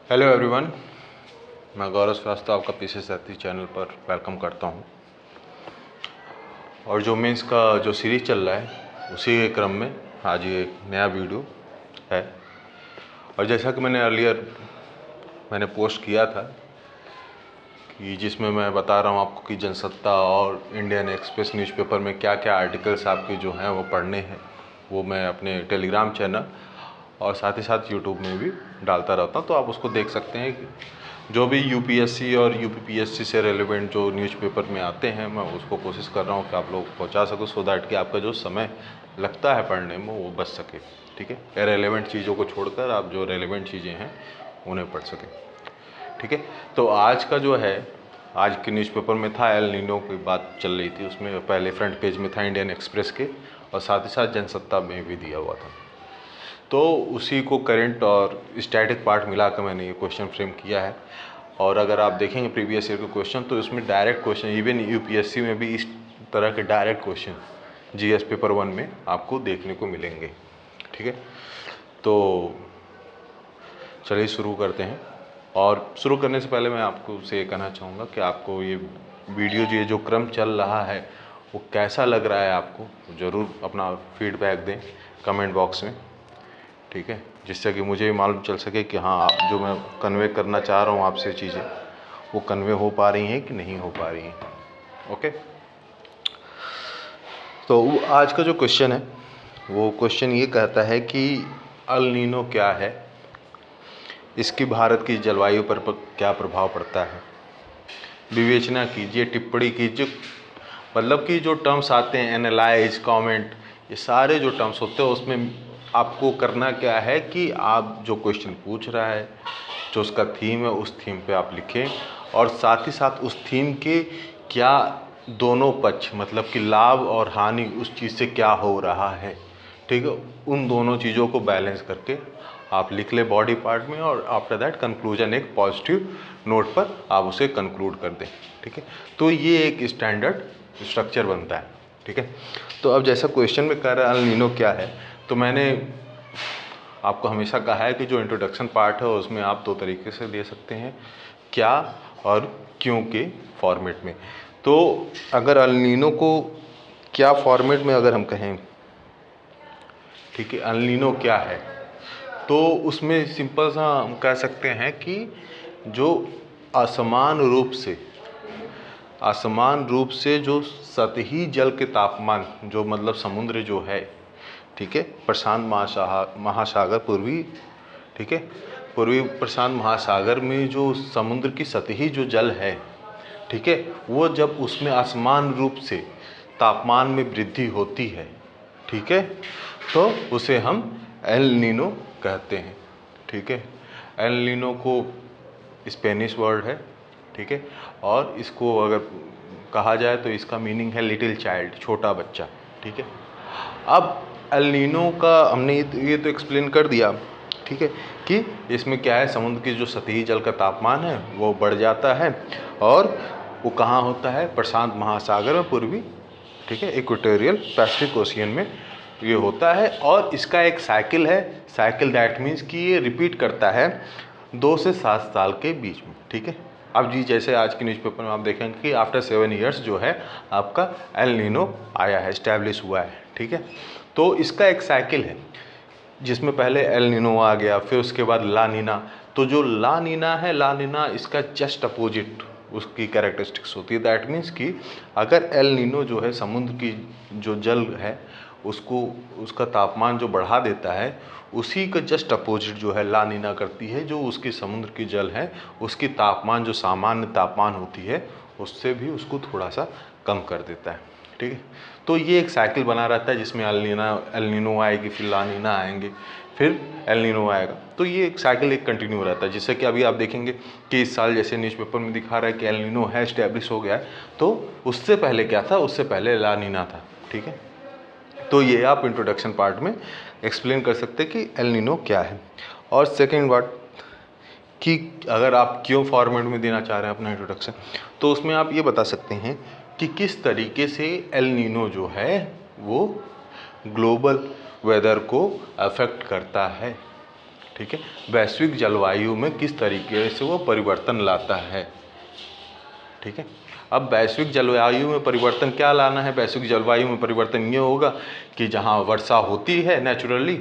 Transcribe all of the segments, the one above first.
Hello everyone, मैं गौरव श्रीवास्तव आपका PC साथी चैनल पर वेलकम करता हूं। और जो मेंस का जो सीरीज चल रहा है उसी के क्रम में आज ये एक नया वीडियो है। और जैसा कि मैंने पोस्ट किया था कि जिसमें मैं बता रहा हूं आपको कि जनसत्ता और इंडियन एक्सप्रेस न्यूज़पेपर में क्या क्या आर्टिकल्स आपके जो हैं वो पढ़ने हैं, वो मैं अपने टेलीग्राम चैनल और साथ ही साथ यूट्यूब में भी डालता रहता हूँ। तो आप उसको देख सकते हैं कि जो भी यूपीएससी और यूपीपीएससी से रेलेवेंट जो न्यूज़पेपर में आते हैं, मैं उसको कोशिश कर रहा हूँ कि आप लोग पहुँचा सको, सो दैट कि आपका जो समय लगता है पढ़ने में वो बच सके। ठीक है, इररिलेवेंट चीज़ों को छोड़कर आप जो रेलेवेंट चीज़ें हैं उन्हें पढ़ सकें। ठीक है, तो आज का जो है, आज के न्यूज़पेपर में था एल नीनो की बात चल रही थी। उसमें पहले फ्रंट पेज में था इंडियन एक्सप्रेस के, और साथ ही साथ जनसत्ता में भी दिया हुआ था। तो उसी को करंट और स्टैटिक पार्ट मिला कर मैंने ये क्वेश्चन फ्रेम किया है। और अगर आप देखेंगे प्रीवियस ईयर के क्वेश्चन, तो इसमें डायरेक्ट क्वेश्चन, इवन यूपीएससी में भी इस तरह के डायरेक्ट क्वेश्चन जीएस पेपर 1 में आपको देखने को मिलेंगे। ठीक है, तो चलिए शुरू करते हैं। और शुरू करने से पहले मैं आपको से ये कहना चाहूँगा कि आपको ये वीडियो जो क्रम चल रहा है वो कैसा लग रहा है, आपको ज़रूर अपना फीडबैक दें कमेंट बॉक्स में। ठीक है, जिससे कि मुझे मालूम चल सके कि हाँ, आप जो मैं कन्वे करना चाह रहा हूँ आपसे चीज़ें वो कन्वे हो पा रही हैं कि नहीं हो पा रही हैं। ओके, तो आज का जो क्वेश्चन है वो क्वेश्चन ये कहता है कि अल नीनो क्या है, इसकी भारत की जलवायु पर क्या प्रभाव पड़ता है, विवेचना कीजिए, टिप्पणी कीजिए। मतलब कि जो टर्म्स आते हैं, एनालाइज, कमेंट, ये सारे जो टर्म्स होते हैं उसमें आपको करना क्या है कि आप जो क्वेश्चन पूछ रहा है, जो उसका थीम है, उस थीम पे आप लिखें। और साथ ही साथ उस थीम के क्या दोनों पक्ष, मतलब कि लाभ और हानि उस चीज़ से क्या हो रहा है, ठीक है, उन दोनों चीज़ों को बैलेंस करके आप लिख ले बॉडी पार्ट में। और आफ्टर दैट कंक्लूजन एक पॉजिटिव नोट पर आप उसे कंक्लूड कर दें। ठीक है, तो ये एक स्टैंडर्ड स्ट्रक्चर बनता है। ठीक है, तो अब जैसा क्वेश्चन में कह रहा है अल नीनो क्या है, तो मैंने आपको हमेशा कहा है कि जो इंट्रोडक्शन पार्ट है उसमें आप दो तरीके से दे सकते हैं, क्या और क्यों के फॉर्मेट में। तो अगर अल नीनो को क्या फॉर्मेट में अगर हम कहें, ठीक है, अल नीनो क्या है, तो उसमें सिंपल सा हम कह सकते हैं कि जो असमान रूप से जो सतही जल के तापमान, जो मतलब समुद्र जो है, ठीक है, प्रशांत महासागर पूर्वी, ठीक है, पूर्वी प्रशांत महासागर में जो समुद्र की सतही जो जल है, ठीक है, वो जब उसमें असमान रूप से तापमान में वृद्धि होती है, ठीक है, तो उसे हम एल नीनो कहते हैं। ठीक है, एल नीनो को स्पेनिश वर्ड है। ठीक है, और इसको अगर कहा जाए तो इसका मीनिंग है लिटिल चाइल्ड, छोटा बच्चा। ठीक है, अब एल नीनो का हमने ये तो एक्सप्लेन कर दिया, ठीक है, कि इसमें क्या है, समुद्र की जो सतही जल का तापमान है वो बढ़ जाता है, और वो कहाँ होता है, प्रशांत महासागर में पूर्वी, ठीक है, इक्वेटोरियल पैसिफिक ओशियन में ये होता है। और इसका एक साइकिल है, साइकिल दैट मीन्स कि ये रिपीट करता है 2 से 7 साल के बीच में। ठीक है, अब जी जैसे आज के न्यूज़पेपर में आप देखेंगे कि आफ्टर 7 ईयर्स जो है आपका एल नीनो आया है, इस्टेब्लिश हुआ है। ठीक है, तो इसका एक साइकिल है जिसमें पहले एल नीनो आ गया, फिर उसके बाद ला नीना। तो जो ला नीना है, ला नीना इसका जस्ट अपोजिट उसकी कैरेक्टरिस्टिक्स होती है। दैट मीन्स कि अगर एल नीनो जो है समुद्र की जो जल है उसको, उसका तापमान जो बढ़ा देता है, उसी का जस्ट अपोजिट जो है ला नीना करती है, जो उसकी समुद्र की जल है उसकी तापमान जो सामान्य तापमान होती है उससे भी उसको थोड़ा सा कम कर देता है। ठीक है, तो ये एक साइकिल बना रहता है जिसमें एल नीनो आएगी, फिर ला नीना आएंगे, फिर एल नीनो आएगा। तो ये एक साइकिल एक कंटिन्यू रहता है, जिससे कि अभी आप देखेंगे कि इस साल जैसे न्यूज़पेपर में दिखा रहा है कि एल नीनो है, इस्टेब्लिश हो गया है, तो उससे पहले क्या था, उससे पहले ला नीना था। ठीक है, तो ये आप इंट्रोडक्शन पार्ट में एक्सप्लेन कर सकते हैं कि एल नीनो क्या है। और सेकेंड बात कि अगर आप क्यों फॉर्मेट में देना चाह रहे हैं अपना इंट्रोडक्शन, तो उसमें आप ये बता सकते हैं कि किस तरीके से एल नीनो जो है वो ग्लोबल वेदर को अफेक्ट करता है। ठीक है, वैश्विक जलवायु में किस तरीके से वो परिवर्तन लाता है। ठीक है, अब वैश्विक जलवायु में परिवर्तन क्या लाना है, वैश्विक जलवायु में परिवर्तन ये होगा कि जहाँ वर्षा होती है नेचुरली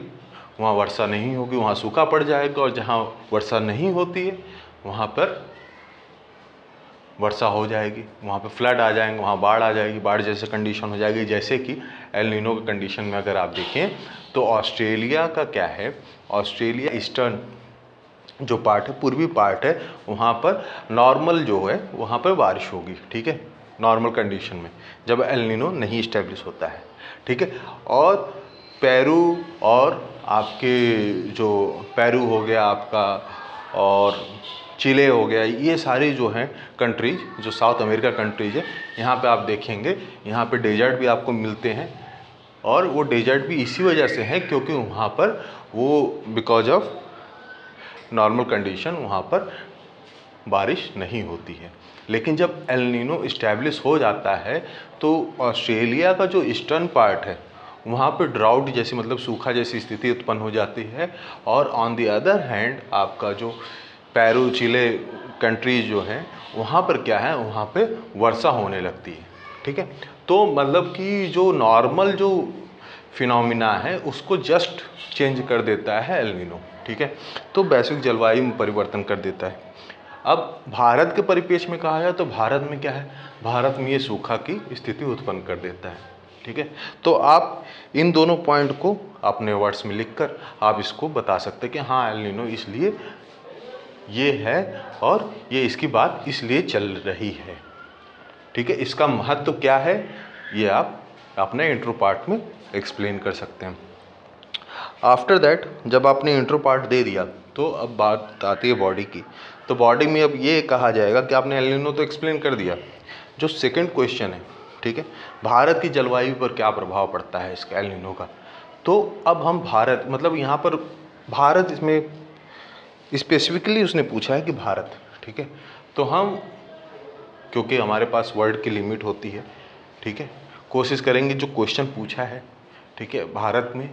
वहाँ वर्षा नहीं होगी, वहाँ सूखा पड़ जाएगा, और जहाँ वर्षा नहीं होती है वहाँ पर वर्षा हो जाएगी, वहाँ पे फ्लड आ जाएंगे, वहाँ बाढ़ आ जाएगी, बाढ़ जैसे कंडीशन हो जाएगी। जैसे कि एल नीनो के कंडीशन में अगर आप देखें तो ऑस्ट्रेलिया का क्या है, ऑस्ट्रेलिया ईस्टर्न जो पार्ट है, पूर्वी पार्ट है, वहाँ पर नॉर्मल जो है वहाँ पर बारिश होगी। ठीक है, नॉर्मल कंडीशन में जब एल नीनो नहीं इस्टेब्लिश होता है। ठीक है, और पेरू और आपके जो पेरू हो गया आपका और चिले हो गया, ये सारी जो हैं कंट्रीज जो साउथ अमेरिका कंट्रीज है, यहाँ पे आप देखेंगे यहाँ पे डेजर्ट भी आपको मिलते हैं, और वो डेजर्ट भी इसी वजह से हैं क्योंकि वहाँ पर वो बिकॉज ऑफ नॉर्मल कंडीशन वहाँ पर बारिश नहीं होती है। लेकिन जब एल नीनो इस्टेब्लिश हो जाता है तो ऑस्ट्रेलिया का जो ईस्टर्न पार्ट है वहाँ पे ड्राउट जैसी मतलब सूखा जैसी स्थिति उत्पन्न हो जाती है, और ऑन द अदर हैंड आपका जो पेरू चिले कंट्रीज जो हैं वहाँ पर क्या है, वहाँ पे वर्षा होने लगती है। ठीक है, तो मतलब कि जो नॉर्मल जो फिनोमिना है उसको जस्ट चेंज कर देता है एल नीनो। ठीक है, तो वैश्विक जलवायु में परिवर्तन कर देता है। अब भारत के परिप्रेक्ष्य में कहा जाए तो भारत में क्या है, भारत में ये सूखा की स्थिति उत्पन्न कर देता है। ठीक है, तो आप इन दोनों पॉइंट को अपने वर्ड्स में लिखकर आप इसको बता सकते हैं कि हाँ एल नीनो इसलिए ये है और ये इसकी बात इसलिए चल रही है। ठीक है, इसका महत्व क्या है ये आप अपने इंट्रो पार्ट में एक्सप्लेन कर सकते हैं। आफ्टर दैट जब आपने इंट्रो पार्ट दे दिया तो अब बात आती है बॉडी की। तो बॉडी में अब ये कहा जाएगा कि आपने एल नीनो तो एक्सप्लेन कर दिया, जो सेकंड क्वेश्चन है, ठीक है, भारत की जलवायु पर क्या प्रभाव पड़ता है इसका एल नीनो का। तो अब हम भारत मतलब यहाँ पर भारत इसमें स्पेसिफिकली उसने पूछा है कि भारत। ठीक है, तो हम क्योंकि हमारे पास वर्ड की लिमिट होती है, ठीक है, कोशिश करेंगे जो क्वेश्चन पूछा है, ठीक है, भारत में,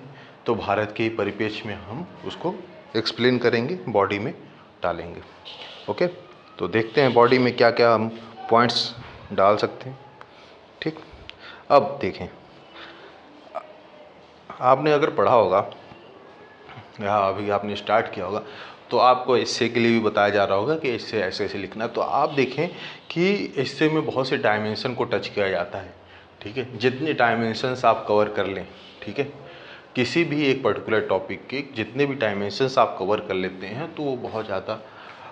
तो भारत के परिप्रेक्ष्य में हम उसको एक्सप्लेन करेंगे, बॉडी में डालेंगे। ओके, तो देखते हैं बॉडी में क्या क्या हम पॉइंट्स डाल सकते हैं। ठीक, अब देखें, आपने अगर पढ़ा होगा या अभी आपने स्टार्ट किया होगा तो आपको एस्से के लिए भी बताया जा रहा होगा कि एस्से ऐसे ऐसे लिखना है। तो आप देखें कि एस्से में बहुत से डायमेंशन को टच किया जाता है। ठीक है, जितने डायमेंशंस आप कवर कर लें, ठीक है, किसी भी एक पर्टिकुलर टॉपिक के जितने भी डायमेंशंस आप कवर कर लेते हैं तो वो बहुत ज़्यादा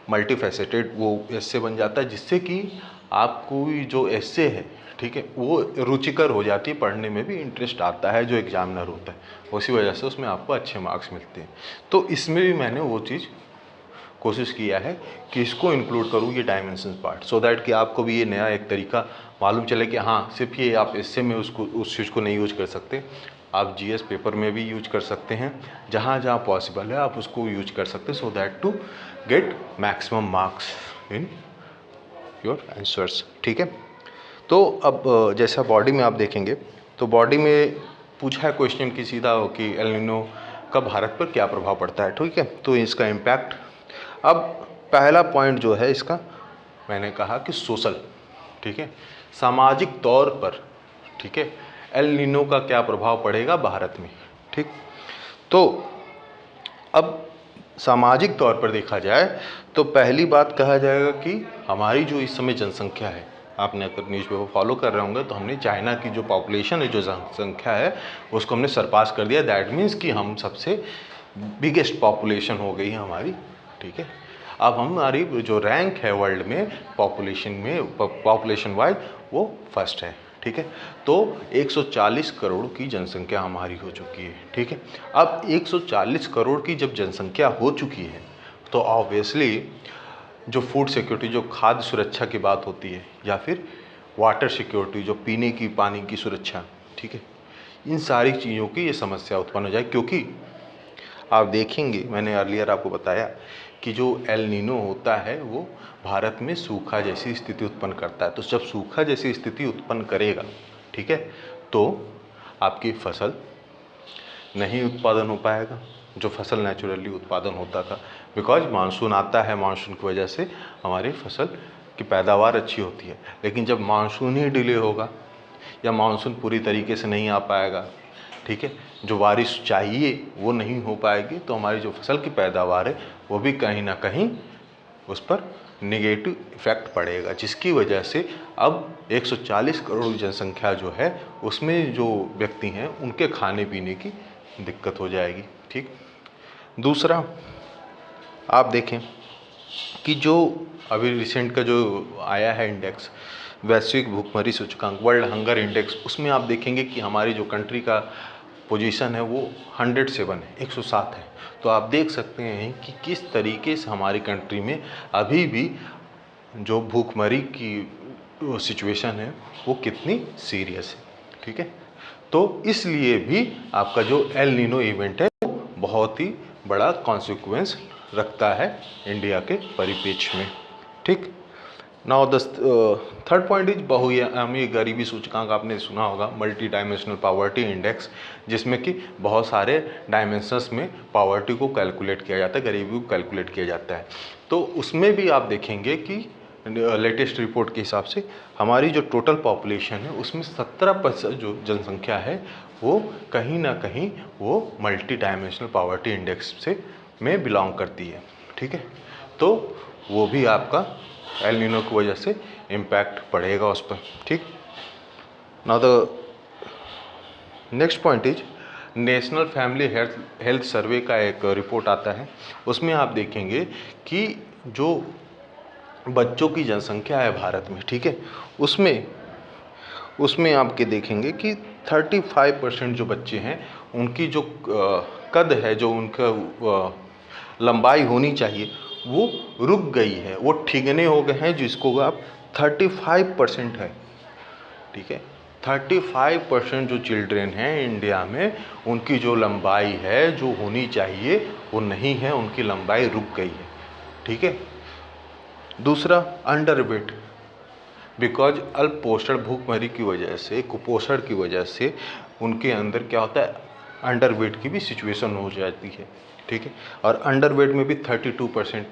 मल्टीफेसेटेड वो एस्से बन जाता है, जिससे कि आपको जो एस्से है, ठीक है, वो रुचिकर हो जाती है, पढ़ने में भी इंटरेस्ट आता है जो एग्जामिनर होता है, उसी वजह से उसमें आपको अच्छे मार्क्स मिलते हैं। तो इसमें भी मैंने वो चीज़ कोशिश किया है कि इसको इंक्लूड करूँ ये डायमेंशन पार्ट, सो दैट कि आपको भी ये नया एक तरीका मालूम चले कि हाँ सिर्फ ये आप एस्से में उसको उस चीज़ को नहीं यूज कर सकते, आप जीएस पेपर में भी यूज कर सकते हैं, जहाँ जहाँ पॉसिबल है आप उसको यूज कर सकते हैं, so that to get maximum marks in your answers. ठीक है, तो अब जैसा बॉडी में आप देखेंगे तो बॉडी में पूछा है क्वेश्चन की सीधा कि एल नीनो का भारत पर क्या प्रभाव पड़ता है। ठीक है, तो इसका इम्पैक्ट, अब पहला पॉइंट जो है इसका मैंने कहा कि सोशल, ठीक है, सामाजिक तौर पर, ठीक है, एल नीनो का क्या प्रभाव पड़ेगा भारत में। ठीक, तो अब सामाजिक तौर पर देखा जाए तो पहली बात कहा जाएगा कि हमारी जो इस समय जनसंख्या है, आपने अगर न्यूज़पेपर फॉलो कर रहे होंगे तो हमने चाइना की जो पॉपुलेशन है, जो जनसंख्या है, उसको हमने सरपास कर दिया। दैट मीन्स कि हम सबसे बिगेस्ट पॉपुलेशन हो गई है हमारी। ठीक है, अब हमारी जो रैंक है वर्ल्ड में पॉपुलेशन में, पॉपुलेशन वाइज वो फर्स्ट है। ठीक है, तो 140 करोड़ की जनसंख्या हमारी हो चुकी है। ठीक है, अब 140 करोड़ की जब जनसंख्या हो चुकी है तो ऑब्वियसली जो फूड सिक्योरिटी, जो खाद्य सुरक्षा की बात होती है, या फिर वाटर सिक्योरिटी, जो पीने की पानी की सुरक्षा, ठीक है, इन सारी चीज़ों की ये समस्या उत्पन्न हो जाए। क्योंकि आप देखेंगे, मैंने अर्लियर आपको बताया कि जो एल नीनो होता है वो भारत में सूखा जैसी स्थिति उत्पन्न करता है। तो जब सूखा जैसी स्थिति उत्पन्न करेगा, ठीक है, तो आपकी फसल नहीं उत्पादन हो पाएगा, जो फसल नेचुरली उत्पादन होता था, बिकॉज मानसून आता है, मानसून की वजह से हमारी फसल की पैदावार अच्छी होती है। लेकिन जब मानसून ही डिले होगा या मानसून पूरी तरीके से नहीं आ पाएगा, ठीक है, जो बारिश चाहिए वो नहीं हो पाएगी, तो हमारी जो फसल की पैदावार है वो भी कहीं ना कहीं उस पर नेगेटिव इफेक्ट पड़ेगा, जिसकी वजह से अब 140 करोड़ जनसंख्या जो है उसमें जो व्यक्ति हैं उनके खाने पीने की दिक्कत हो जाएगी। ठीक। दूसरा आप देखें कि जो अभी रिसेंट का जो आया है इंडेक्स, वैश्विक भूखमरी सूचकांक, वर्ल्ड हंगर इंडेक्स, उसमें आप देखेंगे कि हमारी जो कंट्री का पोजीशन है वो 107 है, 107 है। तो आप देख सकते हैं कि किस तरीके से हमारी कंट्री में अभी भी जो भूखमरी की सिचुएशन है वो कितनी सीरियस है। ठीक है। तो इसलिए भी आपका जो एल नीनो इवेंट है वो बहुत ही बड़ा कॉन्सिक्वेंस रखता है इंडिया के परिप्रेक्ष्य में। ठीक। Now the third point is बहुआयामी गरीबी सूचकांक। आपने सुना होगा मल्टी डायमेंशनल पावर्टी इंडेक्स, जिसमें कि बहुत सारे डायमेंशंस में पावर्टी को कैलकुलेट किया जाता है, गरीबी को कैलकुलेट किया जाता है। तो उसमें भी आप देखेंगे कि लेटेस्ट रिपोर्ट के हिसाब से हमारी जो टोटल पॉपुलेशन है उसमें 17% जो जनसंख्या है वो कहीं ना कहीं वो मल्टी डायमेंशनल पावर्टी इंडेक्स से में बिलोंग करती है। ठीक है। तो वो भी आपका एल नीनो की वजह से इम्पैक्ट पड़ेगा उस पर। ठीक। Now the next point is national family health survey का एक रिपोर्ट आता है, उसमें आप देखेंगे कि जो बच्चों की जनसंख्या है भारत में, ठीक है, उसमें आपके देखेंगे कि 35% जो बच्चे हैं उनकी जो कद है, जो उनका लंबाई होनी चाहिए वो रुक गई है, वो ठिगने हो गए हैं, जिसको आप 35% है। ठीक है। 35% जो चिल्ड्रेन हैं इंडिया में, उनकी जो लंबाई है जो होनी चाहिए वो नहीं है, उनकी लंबाई रुक गई है। ठीक है। दूसरा अंडरवेट, बिकॉज अल्पपोषण भूखमरी की वजह से, कुपोषण की वजह से उनके अंदर क्या होता है, अंडरवेट की भी सिचुएशन हो जाती है। ठीक है। और अंडरवेट में भी 32%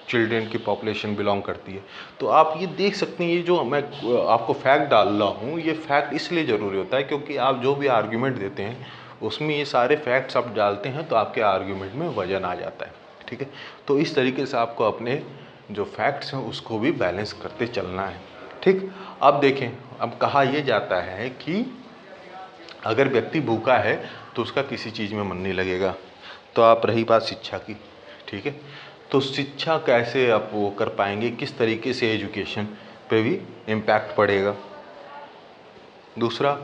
चिल्ड्रेन की पॉपुलेशन बिलोंग करती है। तो आप ये देख सकते हैं, ये जो मैं आपको फैक्ट डाल रहा हूँ, ये फैक्ट इसलिए ज़रूरी होता है क्योंकि आप जो भी आर्ग्यूमेंट देते हैं उसमें ये सारे फैक्ट्स आप डालते हैं तो आपके आर्ग्यूमेंट में वजन आ जाता है। ठीक है। तो इस तरीके से आपको अपने जो फैक्ट्स हैं उसको भी बैलेंस करते चलना है। ठीक। अब देखें, अब कहा यह जाता है कि अगर व्यक्ति भूखा है तो उसका किसी चीज़ में मन नहीं लगेगा। तो आप रही बात शिक्षा की, ठीक है, तो शिक्षा कैसे आप वो कर पाएंगे, किस तरीके से एजुकेशन पे भी इम्पैक्ट पड़ेगा। दूसरा,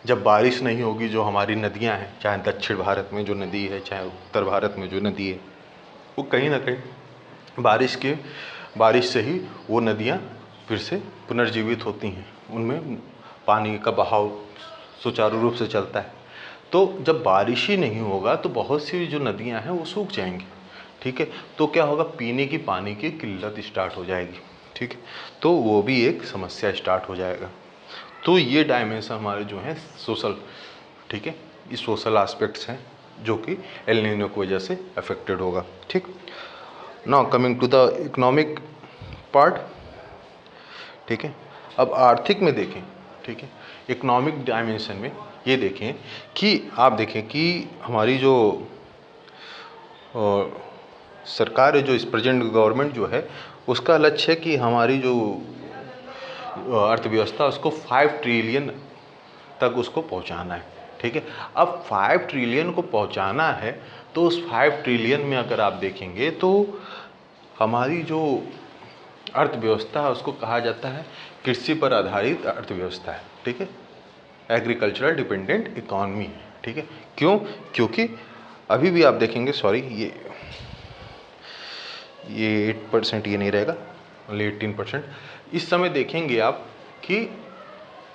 जब बारिश नहीं होगी, जो हमारी नदियां हैं, चाहे दक्षिण भारत में जो नदी है चाहे उत्तर भारत में जो नदी है, वो कहीं ना कहीं बारिश से ही वो नदियां फिर से पुनर्जीवित होती हैं, उनमें पानी का बहाव सुचारू रूप से चलता है। तो जब बारिश ही नहीं होगा तो बहुत सी जो नदियां हैं वो सूख जाएंगी। ठीक है। तो क्या होगा, पीने की पानी की किल्लत स्टार्ट हो जाएगी। ठीक है। तो वो भी एक समस्या स्टार्ट हो जाएगा। तो ये डायमेंशन हमारे जो हैं सोशल, ठीक है, ये सोशल एस्पेक्ट्स हैं जो कि एल नीनो की वजह से अफेक्टेड होगा। ठीक। Now coming to the economic part. ठीक है। अब आर्थिक में देखें, ठीक है, इकोनॉमिक डायमेंशन में ये देखें कि आप देखें कि हमारी जो सरकार है, जो इस प्रेजेंट गवर्नमेंट जो है, उसका लक्ष्य है कि हमारी जो अर्थव्यवस्था उसको 5 ट्रिलियन तक उसको पहुंचाना है। ठीक है। अब 5 ट्रिलियन को पहुंचाना है तो उस 5 ट्रिलियन में अगर आप देखेंगे तो हमारी जो अर्थव्यवस्था है उसको कहा जाता है कृषि पर आधारित अर्थव्यवस्था है। ठीक है। एग्रीकल्चरल डिपेंडेंट इकॉनमी है। ठीक है। क्यों? क्योंकि अभी भी आप देखेंगे, सॉरी, ये 8% ये नहीं रहेगा, ओनली 18%। इस समय देखेंगे आप कि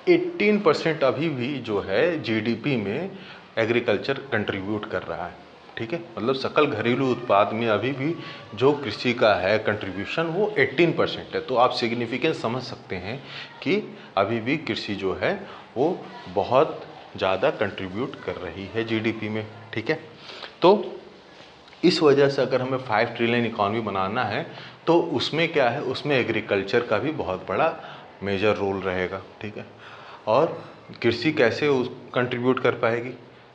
18% अभी भी जो है जीडीपी में एग्रीकल्चर कंट्रीब्यूट कर रहा है। ठीक है। मतलब सकल घरेलू उत्पाद में अभी भी जो कृषि का है कंट्रीब्यूशन वो 18% है। तो आप सिग्निफिकेंस समझ सकते हैं कि अभी भी कृषि जो है वो बहुत ज़्यादा कंट्रीब्यूट कर रही है जीडीपी में। ठीक है। तो इस वजह से अगर हमें 5 ट्रिलियन इकॉनमी बनाना है तो उसमें क्या है, उसमें एग्रीकल्चर का भी बहुत बड़ा मेजर रोल रहेगा, ठीक है। और कृषि कैसे उस कंट्रीब्यूट कर पाएगी,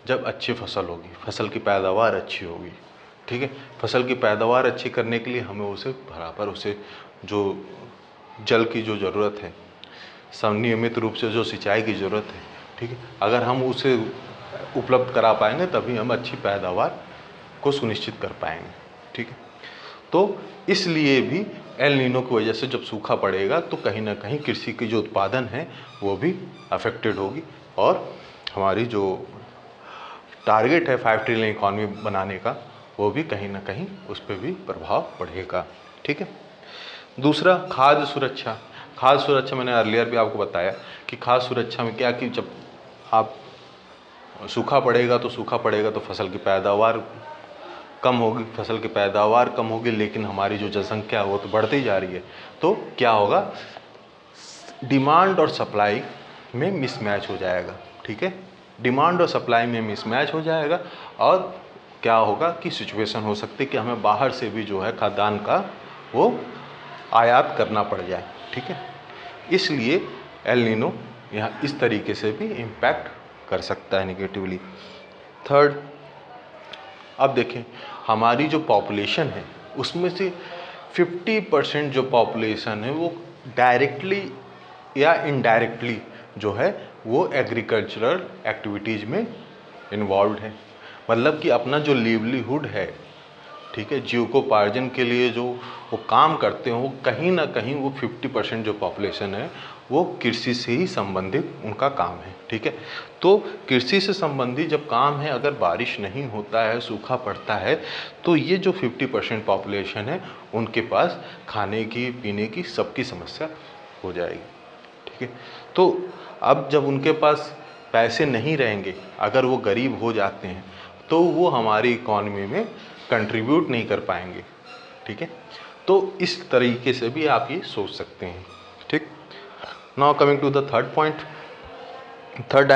जब अच्छी फसल होगी, फसल की पैदावार अच्छी होगी, ठीक है। फसल की पैदावार अच्छी करने के लिए हमें उसे बराबर उसे जो जल की जो ज़रूरत है, नियमित रूप से जो सिंचाई की ज़रूरत है, ठीक है, अगर हम उसे उपलब्ध करा पाएंगे तभी हम अच्छी पैदावार को सुनिश्चित कर पाएंगे, ठीक है। तो इसलिए भी एल नीनो की वजह से जब सूखा पड़ेगा तो कहीं ना कहीं कृषि की जो उत्पादन है वो भी अफेक्टेड होगी और हमारी जो टारगेट है 5 ट्रिलियन इकॉनमी बनाने का वो भी कहीं ना कहीं उस पर भी प्रभाव पड़ेगा, ठीक है। दूसरा, खाद्य सुरक्षा। खाद्य सुरक्षा मैंने अर्लियर भी आपको बताया कि खाद्य सुरक्षा में क्या कि जब आप सूखा पड़ेगा तो फसल की पैदावार कम होगी, फसल की पैदावार कम होगी, लेकिन हमारी जो जनसंख्या है वो तो बढ़ती जा रही है। तो क्या होगा, डिमांड और सप्लाई में मिसमैच हो जाएगा, ठीक है। डिमांड और सप्लाई में मिसमैच हो जाएगा और क्या होगा कि सिचुएशन हो सकती है कि हमें बाहर से भी जो है खाद्यान्न का वो आयात करना पड़ जाए, ठीक है। इसलिए एल नीनो यहाँ इस तरीके से भी इम्पैक्ट कर सकता है नेगेटिवली। थर्ड, अब देखें हमारी जो पॉपुलेशन है उसमें से 50% जो पॉपुलेशन है वो डायरेक्टली या इनडायरेक्टली जो है वो एग्रीकल्चरल एक्टिविटीज़ में इन्वॉल्व है। मतलब कि अपना जो लिवलीहुड है, ठीक है, जीविकोपार्जन के लिए जो वो काम करते हो कहीं ना कहीं वो 50% जो पॉपुलेशन है वो कृषि से ही संबंधित उनका काम है, ठीक है। तो कृषि से संबंधित जब काम है, अगर बारिश नहीं होता है, सूखा पड़ता है, तो ये जो 50% पॉपुलेशन है उनके पास खाने की पीने की सबकी समस्या हो जाएगी, ठीक है। तो अब जब उनके पास पैसे नहीं रहेंगे, अगर वो गरीब हो जाते हैं तो वो हमारी इकॉनमी में कंट्रीब्यूट नहीं कर पाएंगे, ठीक है। तो इस तरीके से भी आप ये सोच सकते हैं, ठीक। Now coming to the third point, third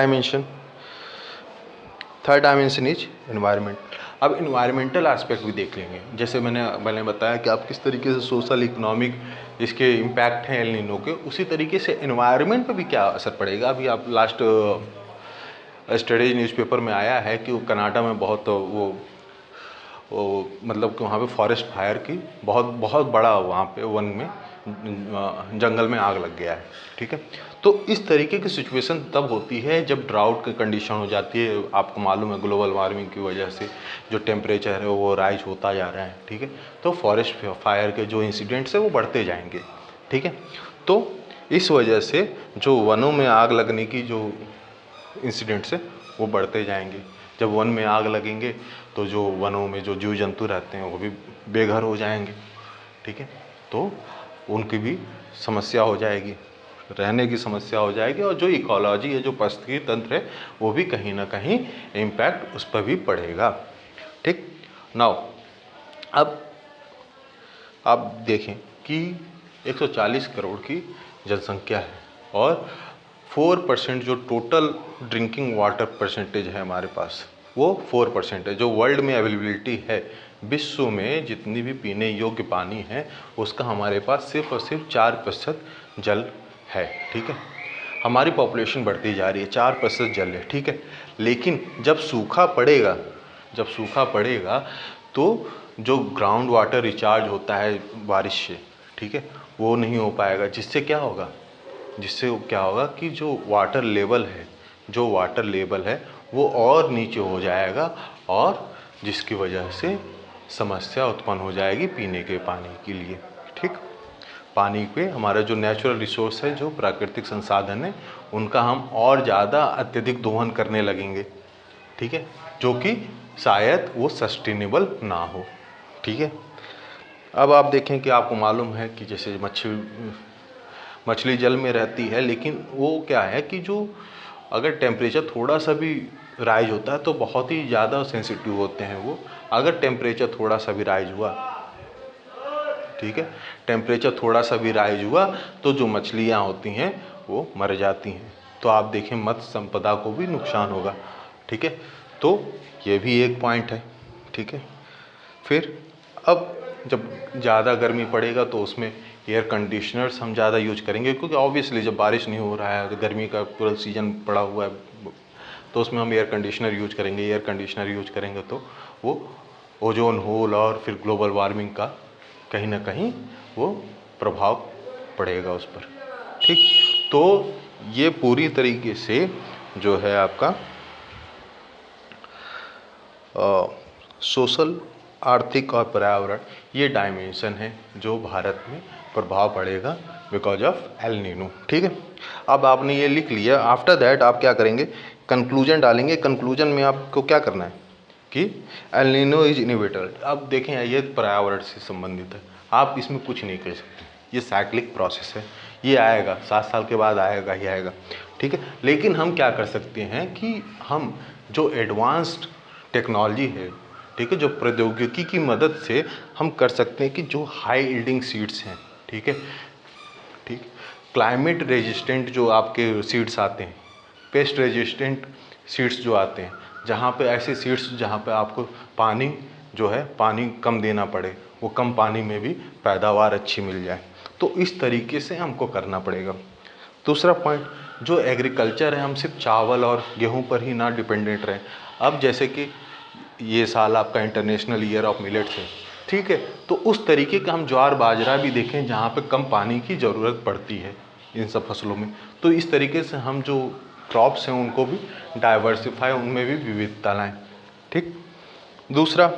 dimension is environment. अब इन्वायरमेंटल एस्पेक्ट भी देख लेंगे। जैसे मैंने बताया कि आप किस तरीके से सोशल इकोनॉमिक इसके इम्पैक्ट हैं एल नीनो के, उसी तरीके से एनवायरनमेंट पर भी क्या असर पड़ेगा। अभी आप लास्ट स्टडीज न्यूज़पेपर में आया है कि वो कनाडा में बहुत वो मतलब कि वहाँ पे फॉरेस्ट फायर की बहुत बड़ा वहाँ पे वन में जंगल में आग लग गया है, ठीक है। तो इस तरीके की सिचुएशन तब होती है जब ड्राउट की कंडीशन हो जाती है। आपको मालूम है ग्लोबल वार्मिंग की वजह से जो टेम्परेचर है वो राइज होता जा रहा है, ठीक है। तो फॉरेस्ट फायर के जो इंसिडेंट्स है वो बढ़ते जाएंगे, ठीक है। तो इस वजह से जो वनों में आग लगने की जो इंसिडेंट्स है वो बढ़ते जाएंगे। जब वन में आग लगेंगे तो जो वनों में जो जीव जंतु रहते हैं वो भी बेघर हो जाएंगे, ठीक है। तो उनकी भी समस्या हो जाएगी, रहने की समस्या हो जाएगी और जो इकोलॉजी है, जो पारिस्थितिकी तंत्र है, वो भी कहीं ना कहीं इम्पैक्ट उस पर भी पड़ेगा, ठीक। नाउ अब आप देखें कि 140 करोड़ की जनसंख्या है और 4% जो टोटल ड्रिंकिंग वाटर परसेंटेज है हमारे पास वो 4% है। जो वर्ल्ड में अवेलेबिलिटी है, विश्व में जितनी भी पीने योग्य पानी है उसका हमारे पास सिर्फ और सिर्फ 4% जल है, ठीक है। हमारी पॉपुलेशन बढ़ती जा रही है, 4% जल है, ठीक है। लेकिन जब सूखा पड़ेगा तो जो ग्राउंड वाटर रिचार्ज होता है बारिश से, ठीक है, वो नहीं हो पाएगा। जिससे क्या होगा कि जो वाटर लेवल है वो और नीचे हो जाएगा और जिसकी वजह से समस्या उत्पन्न हो जाएगी पीने के पानी के लिए, ठीक। पानी पे हमारा जो नेचुरल रिसोर्स है, जो प्राकृतिक संसाधन है, उनका हम और ज़्यादा अत्यधिक दोहन करने लगेंगे, ठीक है, जो कि शायद वो सस्टेनेबल ना हो, ठीक है। अब आप देखें कि आपको मालूम है कि जैसे मछली जल में रहती है, लेकिन वो क्या है कि जो अगर टेम्परेचर थोड़ा सा भी राइज होता है तो बहुत ही ज़्यादा सेंसिटिव होते हैं वो। अगर टेम्परेचर थोड़ा सा भी राइज हुआ, ठीक है, टेम्परेचर थोड़ा सा भी राइज हुआ तो जो मछलियाँ होती हैं वो मर जाती हैं। तो आप देखें मत्स्य संपदा को भी नुकसान होगा, ठीक है। तो ये भी एक पॉइंट है, ठीक है। फिर अब जब ज़्यादा गर्मी पड़ेगा तो उसमें एयर कंडीशनर्स हम ज़्यादा यूज करेंगे, क्योंकि ऑब्वियसली जब बारिश नहीं हो रहा है तो गर्मी का पूरा सीजन पड़ा हुआ है तो उसमें हम एयर कंडीशनर यूज करेंगे। एयर कंडीशनर यूज करेंगे तो वो ओजोन होल और फिर ग्लोबल वार्मिंग का कहीं ना कहीं वो प्रभाव पड़ेगा उस पर, ठीक। तो ये पूरी तरीके से जो है आपका सोशल, आर्थिक और पर्यावरण, ये डायमेंशन है जो भारत में प्रभाव पड़ेगा बिकॉज ऑफ एल नीनो, ठीक है। अब आपने ये लिख लिया, आफ्टर दैट आप क्या करेंगे, कंक्लूजन डालेंगे। कंक्लूजन में आपको क्या करना है कि एल नीनो इज इनएविटेबल। अब देखें ये पर्यावरण से संबंधित है, आप इसमें कुछ नहीं कर सकते, ये साइक्लिक प्रोसेस है, ये आएगा 7 साल के बाद आएगा ही आएगा, ठीक है। लेकिन हम क्या कर सकते हैं कि हम जो एडवांस्ड टेक्नोलॉजी है, ठीक है, जो प्रौद्योगिकी की मदद से हम कर सकते हैं कि जो हाई यील्डिंग सीड्स हैं, ठीक है, ठीक, क्लाइमेट रेजिस्टेंट जो आपके सीड्स आते हैं, पेस्ट रेजिस्टेंट सीड्स जो आते हैं, जहाँ पे ऐसे सीड्स जहाँ पे आपको पानी जो है पानी कम देना पड़े, वो कम पानी में भी पैदावार अच्छी मिल जाए, तो इस तरीके से हमको करना पड़ेगा। दूसरा पॉइंट, जो एग्रीकल्चर है, हम सिर्फ चावल और गेहूं पर ही ना डिपेंडेंट रहें। अब जैसे कि ये साल आपका इंटरनेशनल ईयर ऑफ मिलेट्स है, ठीक है, तो उस तरीके का हम ज्वार बाजरा भी देखें जहाँ पे कम पानी की ज़रूरत पड़ती है इन सब फसलों में, तो इस तरीके से हम जो क्रॉप्स हैं उनको भी डाइवर्सिफाई, उनमें भी विविधता लाएँ, ठीक। दूसरा,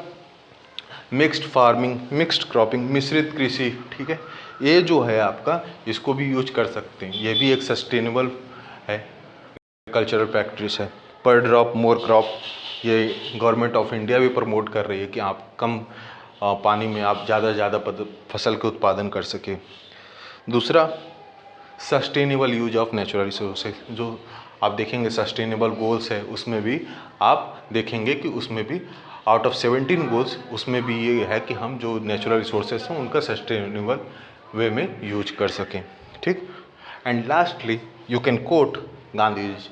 मिक्स्ड फार्मिंग, मिक्स्ड क्रॉपिंग, मिश्रित कृषि, ठीक है, ये जो है आपका, इसको भी यूज कर सकते हैं, ये भी एक सस्टेनेबल है, कल्चरल प्रैक्टिस है। पर ड्रॉप मोर क्रॉप, ये गवर्नमेंट ऑफ इंडिया भी प्रमोट कर रही है कि आप कम पानी में आप ज़्यादा से ज़्यादा फसल के उत्पादन कर सकें। दूसरा, sustainable use of natural resources, जो आप देखेंगे सस्टेनेबल गोल्स है उसमें भी आप देखेंगे कि उसमें भी आउट ऑफ 17 गोल्स उसमें भी ये है कि हम जो नेचुरल रिसोर्सेज हैं उनका सस्टेनेबल वे में यूज कर सकें, ठीक। And lastly you can quote Gandhi ji.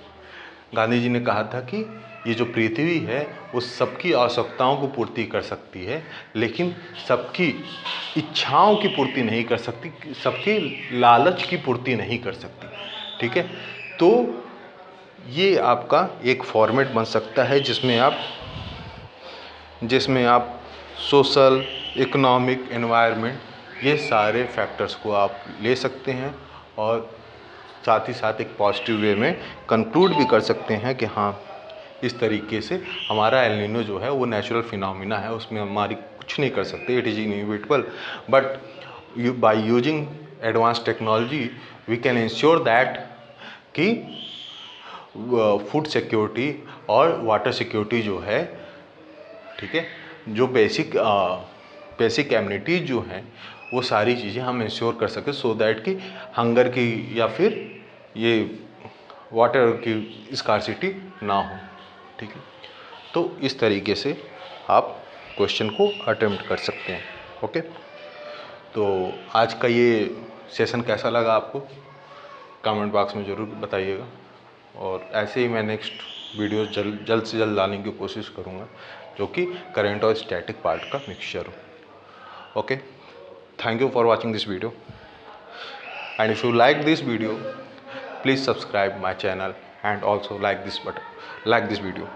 Gandhi ji ने कहा था कि ये जो पृथ्वी है वो सबकी आवश्यकताओं को पूर्ति कर सकती है, लेकिन सबकी इच्छाओं की पूर्ति नहीं कर सकती, सबकी लालच की पूर्ति नहीं कर सकती, ठीक है। तो ये आपका एक फॉर्मेट बन सकता है जिसमें आप सोशल, इकोनॉमिक, एनवायरनमेंट, ये सारे फैक्टर्स को आप ले सकते हैं और साथ ही साथ एक पॉजिटिव वे में कंक्लूड भी कर सकते हैं कि हाँ, इस तरीके से हमारा एल नीनो जो है वो नेचुरल फिनोमिना है, उसमें हमारी कुछ नहीं कर सकते, it is inevitable, but by using advance technology we can ensure that कि फूड सिक्योरिटी और वाटर सिक्योरिटी जो है, ठीक है, जो बेसिक एमिनिटीज जो हैं वो सारी चीज़ें हम इंश्योर कर सकें, सो दैट कि हंगर की या फिर ये वाटर की स्कार्सिटी ना हो, ठीक है। तो इस तरीके से आप क्वेश्चन को अटेम्प्ट कर सकते हैं, ओके। तो आज का ये सेशन कैसा लगा आपको, कमेंट बॉक्स में ज़रूर बताइएगा, और ऐसे ही मैं नेक्स्ट वीडियो जल्द से जल्द लाने की कोशिश करूँगा जो कि करंट और स्टैटिक पार्ट का मिक्सचर हो, okay. Thank you for watching this video, and if you like this video please subscribe my channel and also like this video.